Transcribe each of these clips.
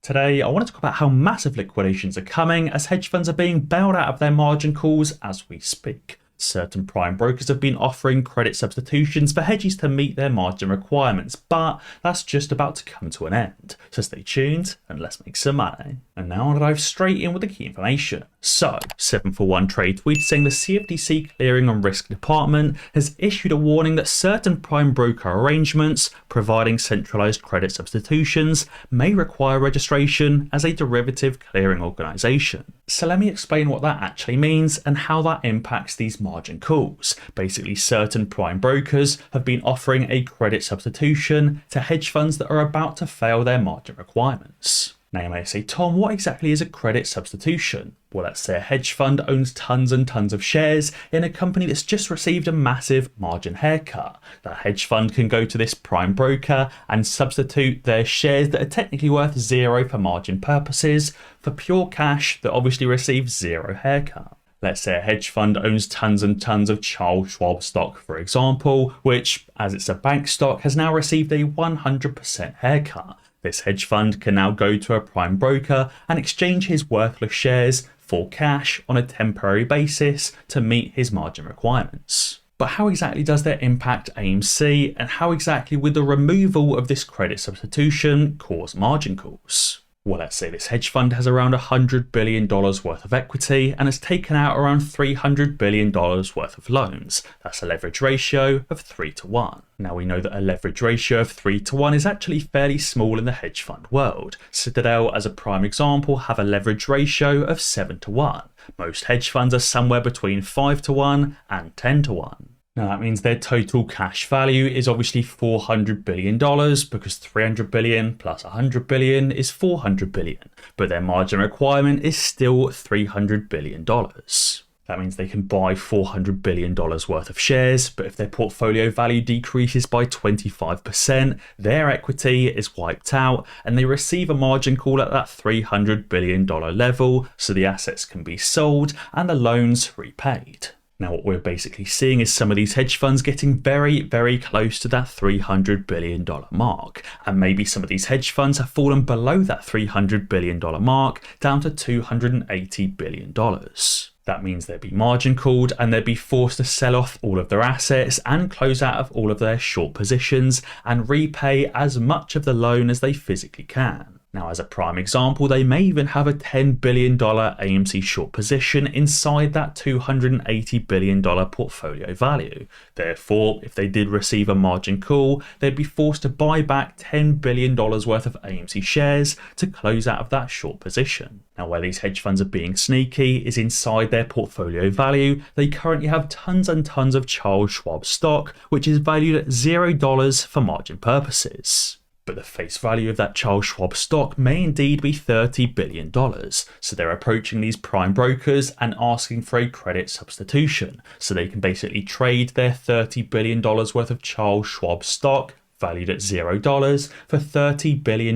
Today, I want to talk about how massive liquidations are coming as hedge funds are being bailed out of their margin calls as we speak. Certain prime brokers have been offering credit substitutions for hedges to meet their margin requirements, but that's just about to come to an end. So stay tuned and let's make some money. And now I'll dive straight in with the key information. So, 741 Trade tweet saying the CFTC Clearing and Risk Department has issued a warning that certain prime broker arrangements providing centralized credit substitutions may require registration as a derivative clearing organization. So let me explain what that actually means and how that impacts these margin calls. Basically, certain prime brokers have been offering a credit substitution to hedge funds that are about to fail their margin requirements. Now you may say, Tom, what exactly is a credit substitution? Well, let's say a hedge fund owns tons and tons of shares in a company that's just received a massive margin haircut. That hedge fund can go to this prime broker and substitute their shares that are technically worth zero for margin purposes for pure cash that obviously receives zero haircut. Let's say a hedge fund owns tons and tons of Charles Schwab stock, for example, which, as it's a bank stock, has now received a 100% haircut. This hedge fund can now go to a prime broker and exchange his worthless shares for cash on a temporary basis to meet his margin requirements. But how exactly does that impact AMC, and how exactly would the removal of this credit substitution cause margin calls? Well, let's say this hedge fund has around $100 billion worth of equity and has taken out around $300 billion worth of loans. That's a leverage ratio of 3-to-1. Now we know that a leverage ratio of 3-to-1 is actually fairly small in the hedge fund world. Citadel, as a prime example, have a leverage ratio of 7-to-1. Most hedge funds are somewhere between 5-to-1 and 10-to-1. Now that means their total cash value is obviously $400 billion because 300 billion plus 100 billion is 400 billion, but their margin requirement is still $300 billion. That means they can buy $400 billion worth of shares, but if their portfolio value decreases by 25%, their equity is wiped out and they receive a margin call at that $300 billion level, so the assets can be sold and the loans repaid. Now what we're basically seeing is some of these hedge funds getting very, very close to that $300 billion mark. And maybe some of these hedge funds have fallen below that $300 billion mark down to $280 billion. That means they'd be margin called and they'd be forced to sell off all of their assets and close out of all of their short positions and repay as much of the loan as they physically can. Now, as a prime example, they may even have a $10 billion AMC short position inside that $280 billion portfolio value. Therefore, if they did receive a margin call, they'd be forced to buy back $10 billion worth of AMC shares to close out of that short position. Now, where these hedge funds are being sneaky is inside their portfolio value. They currently have tons and tons of Charles Schwab stock, which is valued at $0 for margin purposes. But the face value of that Charles Schwab stock may indeed be $30 billion. So they're approaching these prime brokers and asking for a credit substitution. So they can basically trade their $30 billion worth of Charles Schwab stock, valued at $0, for $30 billion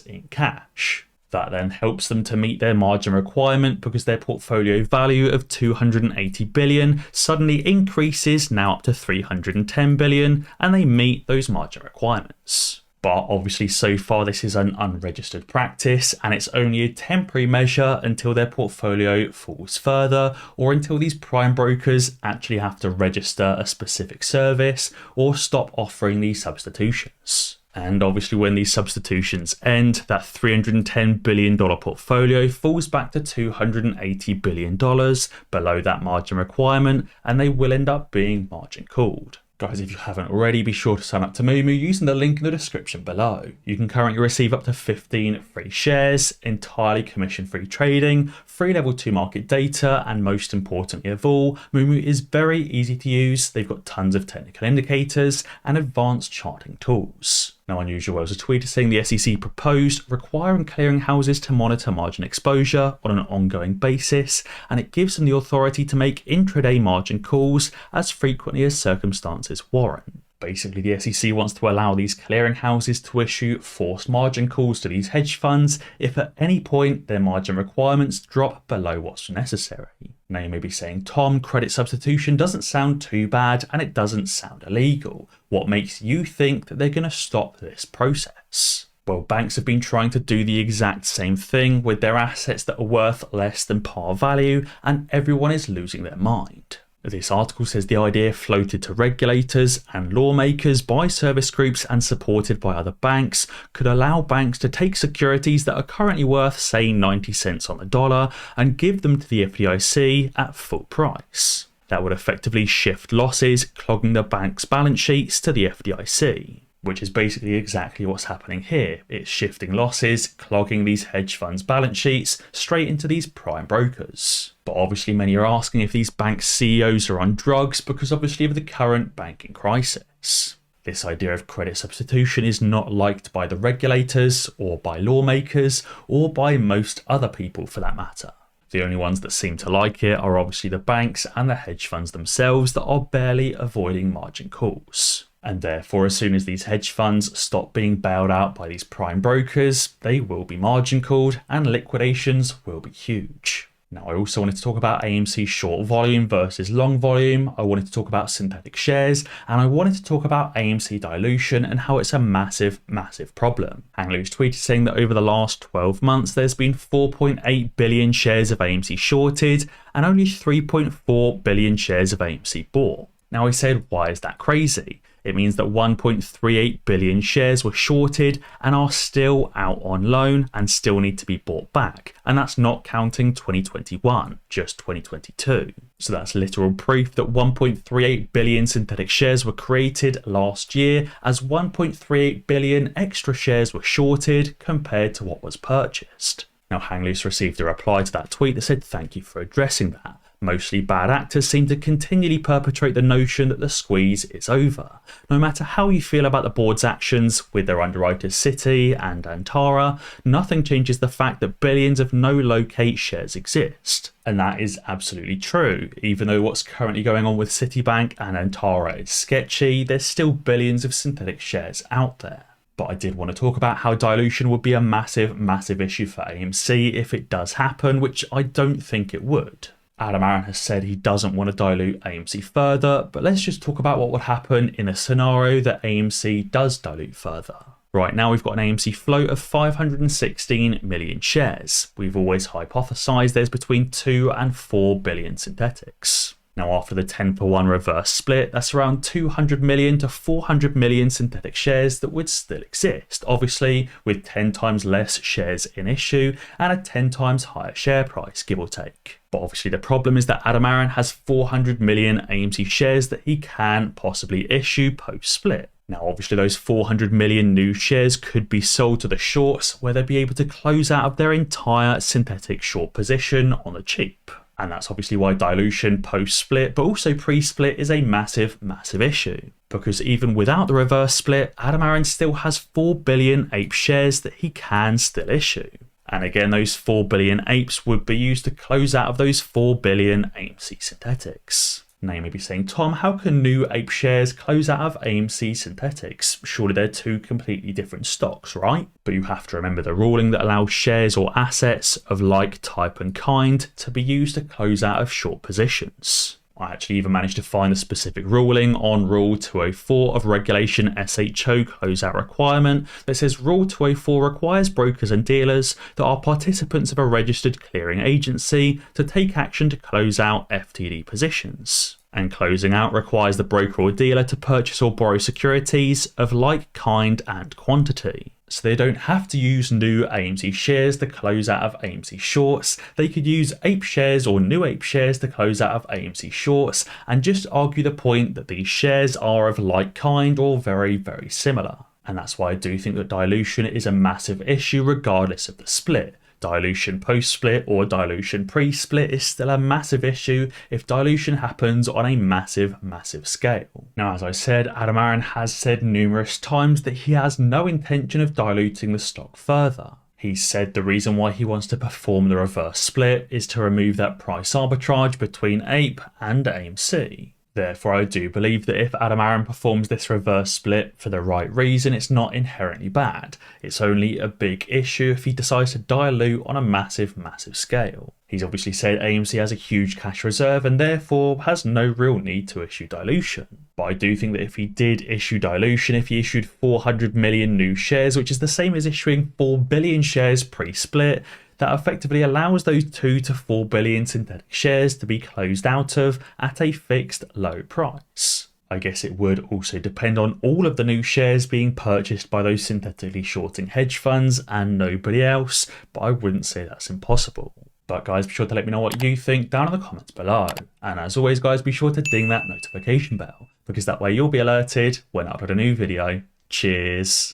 in cash. That then helps them to meet their margin requirement because their portfolio value of $280 billion suddenly increases now up to $310 billion, and they meet those margin requirements. But obviously so far this is an unregistered practice and it's only a temporary measure until their portfolio falls further or until these prime brokers actually have to register a specific service or stop offering these substitutions. And obviously when these substitutions end, that $310 billion portfolio falls back to $280 billion below that margin requirement, and they will end up being margin called. Guys, if you haven't already, be sure to sign up to Moomoo using the link in the description below. You can currently receive up to 15 free shares, entirely commission-free trading, free level 2 market data, and most importantly of all, Moomoo is very easy to use. They've got tons of technical indicators and advanced charting tools. Now, unusual was a tweet saying the SEC proposed requiring clearinghouses to monitor margin exposure on an ongoing basis, and it gives them the authority to make intraday margin calls as frequently as circumstances warrant. Basically, the SEC wants to allow these clearinghouses to issue forced margin calls to these hedge funds if at any point their margin requirements drop below what's necessary. Now you may be saying, Tom, credit substitution doesn't sound too bad and it doesn't sound illegal. What makes you think that they're going to stop this process? Well, banks have been trying to do the exact same thing with their assets that are worth less than par value, and everyone is losing their mind. This article says the idea floated to regulators and lawmakers by service groups and supported by other banks could allow banks to take securities that are currently worth, say, 90 cents on the dollar and give them to the FDIC at full price. That would effectively shift losses, clogging the bank's balance sheets, to the FDIC. Which is basically exactly what's happening here. It's shifting losses, clogging these hedge funds' balance sheets straight into these prime brokers. But obviously many are asking if these bank CEOs are on drugs because obviously of the current banking crisis. This idea of credit substitution is not liked by the regulators or by lawmakers or by most other people for that matter. The only ones that seem to like it are obviously the banks and the hedge funds themselves that are barely avoiding margin calls. And therefore, as soon as these hedge funds stop being bailed out by these prime brokers, they will be margin called and liquidations will be huge. Now, I also wanted to talk about AMC short volume versus long volume. I wanted to talk about synthetic shares, and I wanted to talk about AMC dilution and how it's a massive, massive problem. Hang Loose tweeted saying that over the last 12 months, there's been 4.8 billion shares of AMC shorted and only 3.4 billion shares of AMC bought. Now, I said, why is that crazy? It means that 1.38 billion shares were shorted and are still out on loan and still need to be bought back. And that's not counting 2021, just 2022. So that's literal proof that 1.38 billion synthetic shares were created last year as 1.38 billion extra shares were shorted compared to what was purchased. Now, Hang Loose received a reply to that tweet that said, "Thank you for addressing that. Mostly bad actors seem to continually perpetrate the notion that the squeeze is over. No matter how you feel about the board's actions with their underwriters Citi and Antara, nothing changes the fact that billions of no-locate shares exist." And that is absolutely true. Even though what's currently going on with Citibank and Antara is sketchy, there's still billions of synthetic shares out there. But I did want to talk about how dilution would be a massive, massive issue for AMC if it does happen, which I don't think it would. Adam Aron has said he doesn't want to dilute AMC further, but let's just talk about what would happen in a scenario that AMC does dilute further. Right now we've got an AMC float of 516 million shares. We've always hypothesized there's between 2 and 4 billion synthetics. Now, after the 10-for-1 reverse split, that's around 200 million to 400 million synthetic shares that would still exist, obviously with 10 times less shares in issue and a 10 times higher share price, give or take. But obviously the problem is that Adam Aron has 400 million AMC shares that he can possibly issue post-split. Now, obviously those 400 million new shares could be sold to the shorts, where they'd be able to close out of their entire synthetic short position on the cheap. And that's obviously why dilution post-split, but also pre-split, is a massive, massive issue. Because even without the reverse split, Adam Aron still has 4 billion ape shares that he can still issue. And again, those 4 billion apes would be used to close out of those 4 billion AMC synthetics. Now you may be saying, Tom, how can new ape shares close out of AMC synthetics? Surely they're two completely different stocks, right? But you have to remember the ruling that allows shares or assets of like type and kind to be used to close out of short positions. I actually even managed to find the specific ruling on Rule 204 of Regulation SHO closeout requirement that says Rule 204 requires brokers and dealers that are participants of a registered clearing agency to take action to close out FTD positions. And closing out requires the broker or dealer to purchase or borrow securities of like kind and quantity. So they don't have to use new AMC shares to close out of AMC shorts. They could use ape shares or new ape shares to close out of AMC shorts and just argue the point that these shares are of like kind or very, very similar. And that's why I do think that dilution is a massive issue regardless of the split. Dilution post-split or dilution pre-split is still a massive issue if dilution happens on a massive, massive scale. Now, as I said, Adam Aron has said numerous times that he has no intention of diluting the stock further. He said the reason why he wants to perform the reverse split is to remove that price arbitrage between APE and AMC. Therefore, I do believe that if Adam Aron performs this reverse split for the right reason, it's not inherently bad. It's only a big issue if he decides to dilute on a massive scale. He's obviously said AMC has a huge cash reserve and therefore has no real need to issue dilution. But I do think that if he did issue dilution, if he issued 400 million new shares, which is the same as issuing 4 billion shares pre-split, that effectively allows those 2 to 4 billion synthetic shares to be closed out of at a fixed low price. I guess it would also depend on all of the new shares being purchased by those synthetically shorting hedge funds and nobody else, but I wouldn't say that's impossible. But guys, be sure to let me know what you think down in the comments below. And as always guys, be sure to ding that notification bell, because that way you'll be alerted when I upload a new video. Cheers.